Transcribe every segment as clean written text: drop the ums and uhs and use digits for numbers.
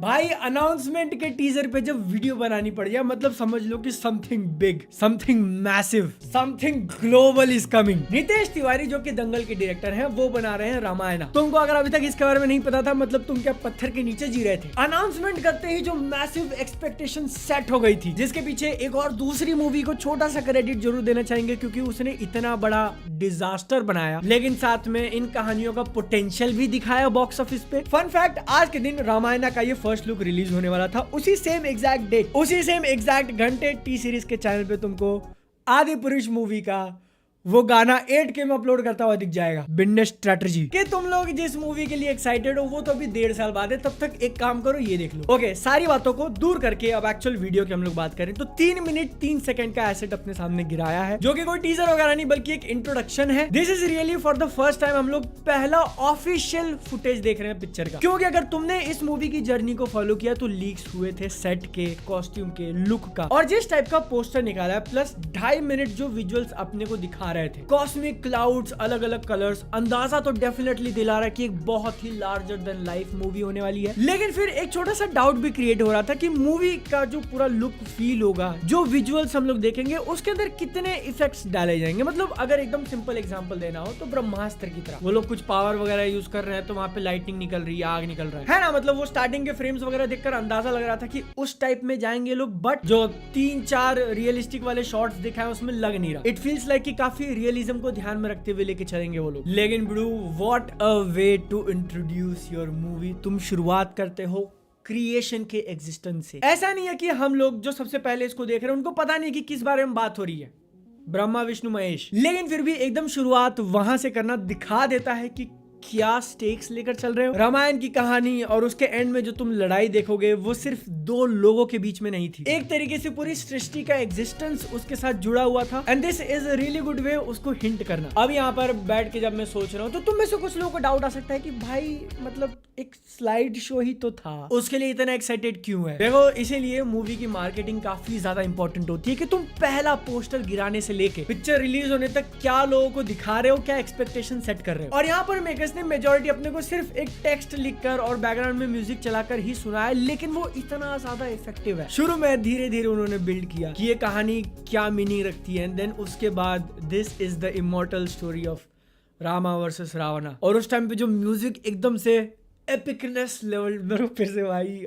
भाई अनाउंसमेंट के टीजर पे जब वीडियो बनानी पड़ जाए मतलब समझ लो कि something big, something massive, something global is coming. Nitesh Tiwari जो कि दंगल के डायरेक्टर हैं वो बना रहे हैं रामायणा। तुमको अगर अभी तक इसके बारे में नहीं पता था मतलब तुम क्या पत्थर के नीचे जी रहे थे। अनाउंसमेंट करते ही जो मैसिव एक्सपेक्टेशन सेट हो गई थी, जिसके पीछे एक और दूसरी मूवी को छोटा सा क्रेडिट जरूर देना चाहेंगे क्योंकि उसने इतना बड़ा डिजास्टर बनाया, लेकिन साथ में इन कहानियों का पोटेंशियल भी दिखाया बॉक्स ऑफिस पे। फन फैक्ट, आज के दिन रामायणा का ये फर्स्ट लुक रिलीज होने वाला था। उसी सेम एग्जैक्ट डेट, उसी सेम एग्जैक्ट घंटे टी सीरीज के चैनल पे तुमको आदि पुरुष मूवी का वो गाना 8K में अपलोड करता हुआ दिख जाएगा। बिजनेस स्ट्रेटजी कि तुम लोग जिस मूवी के लिए एक्साइटेड हो वो तो अभी 1.5 साल बाद है, तब तक एक काम करो ये देख लो। ओके, सारी बातों को दूर करके अब एक्चुअल वीडियो की हम लोग बात करें तो 3 मिनट 3 सेकंड का एसेट अपने सामने गिराया है, जो कि कोई टीजर वगैरह नहीं बल्कि एक इंट्रोडक्शन है। This is really for the first time हम लोग पहला ऑफिशियल फुटेज देख रहे हैं पिक्चर का, क्योंकि अगर तुमने इस मूवी की जर्नी को फॉलो किया तो लीक्स हुए थे सेट के, कॉस्ट्यूम के, लुक का, और जिस टाइप का पोस्टर निकाला है प्लस 2.5 मिनट जो विजुअल्स अपने को दिखा रहे थे, कॉस्मिक क्लाउड्स, अलग अलग कलर्स, अंदाजा तो डेफिनेटली दिला रहा है कि एक बहुत ही लार्जर देन लाइफ मूवी होने वाली है। लेकिन फिर एक छोटा सा डाउट भी क्रिएट हो रहा था कि मूवी का जो पूरा लुक फील होगा, जो विजुअल्स हम लोग देखेंगे उसके अंदर कितने इफेक्ट्स डाले जाएंगे। मतलब अगर एकदम सिंपल एग्जांपल देना हो तो ब्रह्मास्त्र की तरह वो लोग कुछ पावर वगैरह यूज कर रहे हैं तो वहां पे लाइटिंग निकल रही है, आग निकल रहा है ना। मतलब वो स्टार्टिंग के फ्रेम्स वगैरह देखकर अंदाजा लग रहा था कि उस टाइप में जाएंगे लोग, बट जो 3-4 रियलिस्टिक वाले शॉट्स दिखाए उसमें लग नहीं रहा। इट फील्स लाइक कि काफी रियलिज्म को ध्यान में रखते हुए लेके चलेंगे वो लोग। लेकिन bruh, what a way to introduce your movie. तुम शुरुआत करते हो क्रिएशन के एग्जिस्टेंस से। ऐसा नहीं है कि हम लोग जो सबसे पहले इसको देख रहे हैं उनको पता नहीं कि किस बारे में बात हो रही है, ब्रह्मा विष्णु महेश, लेकिन फिर भी एकदम शुरुआत वहां से करना दिखा देता है कि क्या स्टेक्स लेकर चल रहे हो। रामायण की कहानी और उसके एंड में जो तुम लड़ाई देखोगे वो सिर्फ 2 लोगों के बीच में नहीं थी, एक तरीके से पूरी सृष्टि का एग्जिस्टेंस उसके साथ जुड़ा हुआ था। And this is a really good way उसको हिंट करना। अब यहाँ पर बैठ के जब मैं सोच रहा हूँ तो तुम में से कुछ लोगों को डाउट आ सकता है कि भाई मतलब एक स्लाइड शो ही तो था, उसके लिए इतना एक्साइटेड क्यों है। देखो, इसीलिए मूवी की मार्केटिंग काफी ज्यादा इंपॉर्टेंट होती है कि तुम पहला पोस्टर गिराने से लेके पिक्चर रिलीज होने तक क्या लोगों को दिखा रहे हो, क्या एक्सपेक्टेशन सेट कर रहे हो। और यहाँ पर मेकर्स ने मेजॉरिटी अपने को सिर्फ एक टेक्स्ट लिखकर और बैकग्राउंड में म्यूजिक चलाकर ही सुनाया, लेकिन वो इतना ज्यादा इफेक्टिव है। शुरू में धीरे धीरे उन्होंने बिल्ड किया कि ये कहानी क्या मीनिंग रखती है, एंड देन उसके बाद this is the immortal story of Rama versus Ravana. और उस टाइम पे जो म्यूजिक एकदम से एपिकनेस लेवल में, फिर से भाई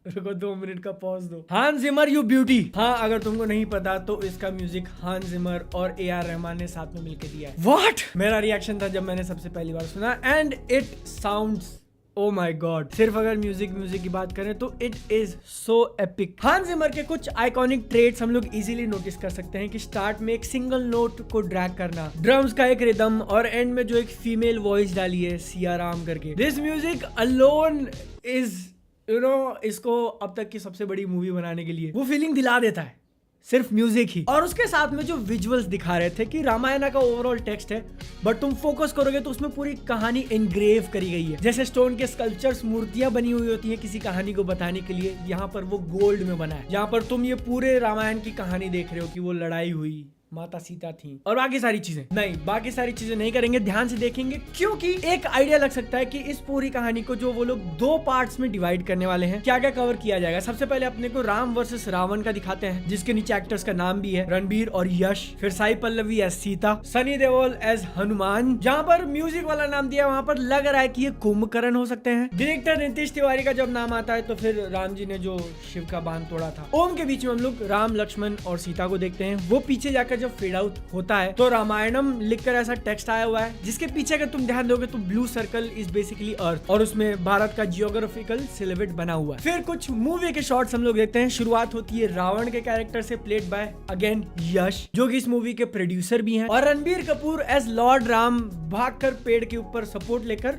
रुको 2 मिनट का पॉज दो। हांस जिमर यू ब्यूटी। हाँ, अगर तुमको नहीं पता तो इसका म्यूजिक हांस जिमर और AR रहमान ने साथ में मिलकर दिया है। व्हाट मेरा रिएक्शन था जब मैंने सबसे पहली बार सुना, and it sounds oh my God. सिर्फ अगर म्यूजिक की बात करें तो इट इज सो एपिक। हांस जिमर के कुछ आइकॉनिक ट्रेड्स हम लोग इजीली नोटिस कर सकते हैं कि स्टार्ट में एक सिंगल नोट को ड्रैग करना, ड्रम्स का एक रिदम, और एंड में जो एक फीमेल वॉइस डाली है सिया राम करके। दिस म्यूजिक अलोन इज इसको अब तक की सबसे बड़ी मूवी बनाने के लिए वो फीलिंग दिला देता है, सिर्फ म्यूजिक ही। और उसके साथ में जो विजुअल्स दिखा रहे थे कि रामायणा का ओवरऑल टेक्स्ट है, बट तुम फोकस करोगे तो उसमें पूरी कहानी एनग्रेव करी गई है। जैसे स्टोन के स्कल्पचर्स, मूर्तियां बनी हुई होती हैं किसी कहानी को बताने के लिए, यहाँ पर वो गोल्ड में बना है, जहाँ पर तुम ये पूरे रामायण की कहानी देख रहे हो कि वो लड़ाई हुई, माता सीता थी और बाकी सारी चीजें। नहीं, बाकी सारी चीजें नहीं करेंगे, ध्यान से देखेंगे, क्योंकि एक आइडिया लग सकता है कि इस पूरी कहानी को जो वो लोग 2 पार्ट्स में डिवाइड करने वाले हैं, क्या क्या कवर किया जाएगा। सबसे पहले अपने को राम वर्सेस रावण का दिखाते हैं, जिसके नीचे एक्टर्स का नाम भी है, रणबीर और यश। फिर साई पल्लवी एज सीता, सनी देओल एज हनुमान। जहाँ पर म्यूजिक वाला नाम दिया वहाँ पर लग रहा है कि ये कुंभकर्ण हो सकते हैं। डायरेक्टर नितेश तिवारी का जब नाम आता है तो फिर राम जी ने जो शिव का बांध तोड़ा था। ओम के बीच में हम लोग राम, लक्ष्मण और सीता को देखते हैं। वो पीछे जाकर जब फेड आउट होता है तो रामायणम लिखकर ऐसा टेक्स्ट आया हुआ है, जिसके पीछे अगर तुम ध्यान दोगे तो blue circle is basically earth, और उसमें भारत का जियोग्राफिकल सिलुएट बना हुआ है। फिर कुछ मूवी के शॉट्स हम लोग देखते हैं। शुरुआत होती है रावण के कैरेक्टर से, प्लेड बाय अगेन यश, जो कि इस मूवी के प्रोड्यूसर भी हैं, और रणबीर कपूर एज लॉर्ड राम भागकर पेड़ के ऊपर सपोर्ट लेकर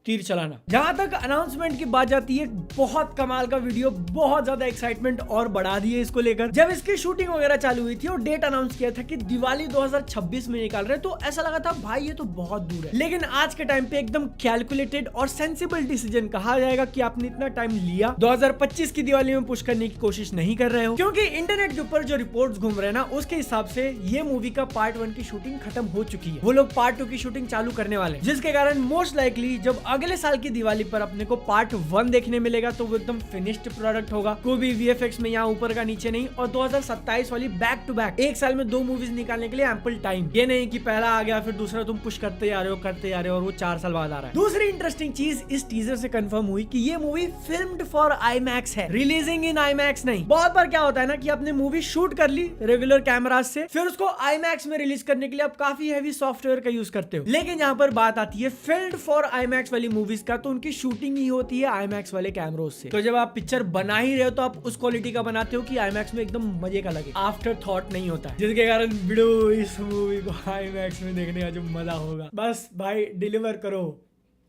तीर चलाना। जहां तक अनाउंसमेंट की बात जाती है, बहुत कमाल का वीडियो, बहुत ज्यादा एक्साइटमेंट और बढ़ा दी है इसको लेकर। जब इसकी शूटिंग वगैरह चालू हुई थी और डेट अनाउंस किया था कि दिवाली 2026 में निकाल रहे, तो ऐसा लगा था भाई ये तो बहुत दूर है। लेकिन आज के टाइम पे एकदम कैलकुलेटेड और सेंसिबल डिसीजन कहा जाएगा कि आपने इतना टाइम लिया, 2025 की दिवाली में पुश करने की कोशिश नहीं कर रहे हो, क्योंकि इंटरनेट के ऊपर जो रिपोर्ट्स घूम रहे हैं ना, उसके हिसाब से ये मूवी का पार्ट 1 की शूटिंग खत्म हो चुकी है। वो लोग पार्ट 2 की शूटिंग चालू करने वाले हैं, जिसके कारण मोस्ट लाइकली जब अगले साल की दिवाली पर अपने को पार्ट 1 देखने मिलेगा तो वो एकदम फिनिश्ड प्रोडक्ट होगा, कोई भी वीएफएक्स में यहाँ ऊपर का नीचे नहीं। और 2027 वाली बैक टू बैक, एक साल में 2 मूवीज निकालने के लिए एम्पल टाइम। ये नहीं कि पहला आ गया फिर दूसरा तुम पुश करते जा रहे हो और वो 4 साल बाद आ रहा है। दूसरी इंटरेस्टिंग चीज इस टीजर से कंफर्म हुई कि ये मूवी फिल्म्ड फॉर आईमैक्स है, रिलीजिंग इन आईमैक्स नहीं। बहुत बार क्या होता है ना कि आपने मूवी शूट कर ली रेगुलर कैमराज से, फिर उसको आईमैक्स में रिलीज करने के लिए आप काफी हैवी सॉफ्टवेयर का यूज करते हो। लेकिन यहाँ पर बात आती है फिल्म्ड फॉर आईमैक्स वाली मूवीज का, तो उनकी शूटिंग ही होती है आईमैक्स वाले कैमरों से। तो जब आप पिक्चर बना ही रहे हो तो आप उस क्वालिटी का बनाते हो कि आईमैक्स में एकदम मजे का लगे, आफ्टर थॉट नहीं होता है, जिसके कारण वीडियो इस मूवी को आईमैक्स में देखने का जो मजा होगा, बस भाई डिलीवर करो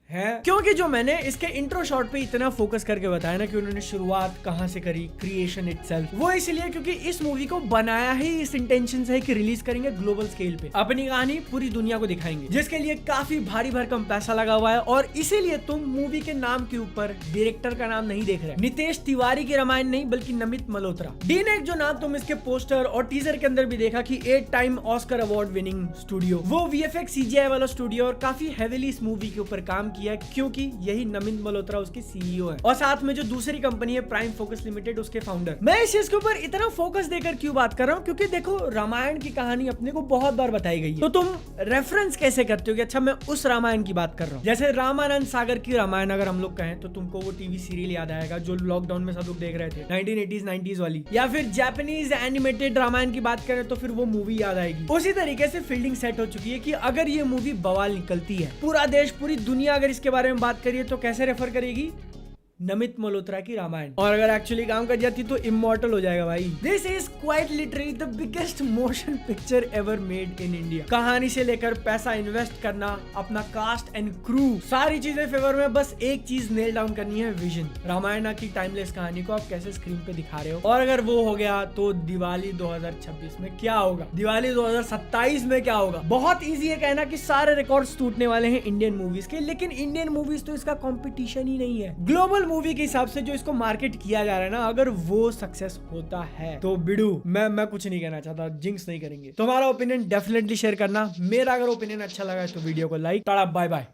है। क्योंकि जो मैंने इसके इंट्रो शॉट पे इतना फोकस करके बताया ना कि उन्होंने शुरुआत कहां से करी, क्रिएशन इटसेल्फ, वो इसलिए क्योंकि इस मूवी को बनाया ही इस इंटेंशन से है कि रिलीज करेंगे ग्लोबल स्केल पे, अपनी कहानी पूरी दुनिया को दिखाएंगे, जिसके लिए काफी भारी भरकम पैसा लगा हुआ है। और इसीलिए तुम मूवी के नाम के ऊपर डायरेक्टर का नाम नहीं देख रहे, नितेश तिवारी की रामायण नहीं बल्कि नमित मल्होत्रा। डीनेक्स जो नाम तुम इसके पोस्टर और टीजर के अंदर भी देखा कि 8 time Oscar award winning studio, वो वीएफएक्स सीजीआई वाला स्टूडियो, और काफी हेवीली इस मूवी के ऊपर काम किया क्योंकि यही नमित मल्होत्रा उसके सीईओ है, और साथ में जो दूसरी कंपनी है प्राइम फोकस लिमिटेड, उसके फाउंडर। मैं इस चीज के ऊपर इतना फोकस देकर क्यों बात कर रहा हूँ, क्योंकि देखो रामायण की कहानी अपने को बहुत बार बताई गई है, तो तुम रेफरेंस कैसे करते हो कि अच्छा मैं उस रामायण की बात कर रहा हूँ। जैसे रामानंद सागर की रामायण अगर हम लोग कहें तो तुमको वो टीवी सीरियल याद आएगा जो लॉकडाउन में सब लोग देख रहे थे, 1980s 90s वाली, या फिर जापानीज एनिमेटेड रामायण की बात करें तो फिर वो मूवी याद आएगी। उसी तरीके से फील्डिंग सेट हो चुकी है कि अगर ये मूवी बवाल निकलती है, पूरा देश पूरी दुनिया अगर इसके बारे में बात करिए तो कैसे रेफर करेगी, नमित मल्होत्रा की रामायण। और अगर एक्चुअली काम कर जाती तो इमॉर्टल हो जाएगा भाई। This is quite literally the biggest motion picture ever made in India. कहानी से लेकर पैसा इन्वेस्ट करना, अपना कास्ट एंड क्रू, सारी चीजें फेवर में, बस एक चीज नेल डाउन करनी है, विजन। रामायण की टाइमलेस कहानी को आप कैसे स्क्रीन पे दिखा रहे हो, और अगर वो हो गया तो दिवाली 2026 में क्या होगा, दिवाली 2027 में क्या होगा। बहुत ईजी है कहना कि सारे रिकॉर्ड्स टूटने वाले हैं इंडियन मूवीज के, लेकिन इंडियन मूवीज तो इसका कॉम्पिटिशन ही नहीं है। ग्लोबल मूवी के हिसाब से जो इसको मार्केट किया जा रहा है ना, अगर वो सक्सेस होता है तो बिडू मैं कुछ नहीं कहना चाहता, जिंक्स नहीं करेंगे। तुम्हारा ओपिनियन डेफिनेटली शेयर करना। मेरा अगर ओपिनियन अच्छा लगा तो वीडियो को लाइक, टाटा बाय बाय।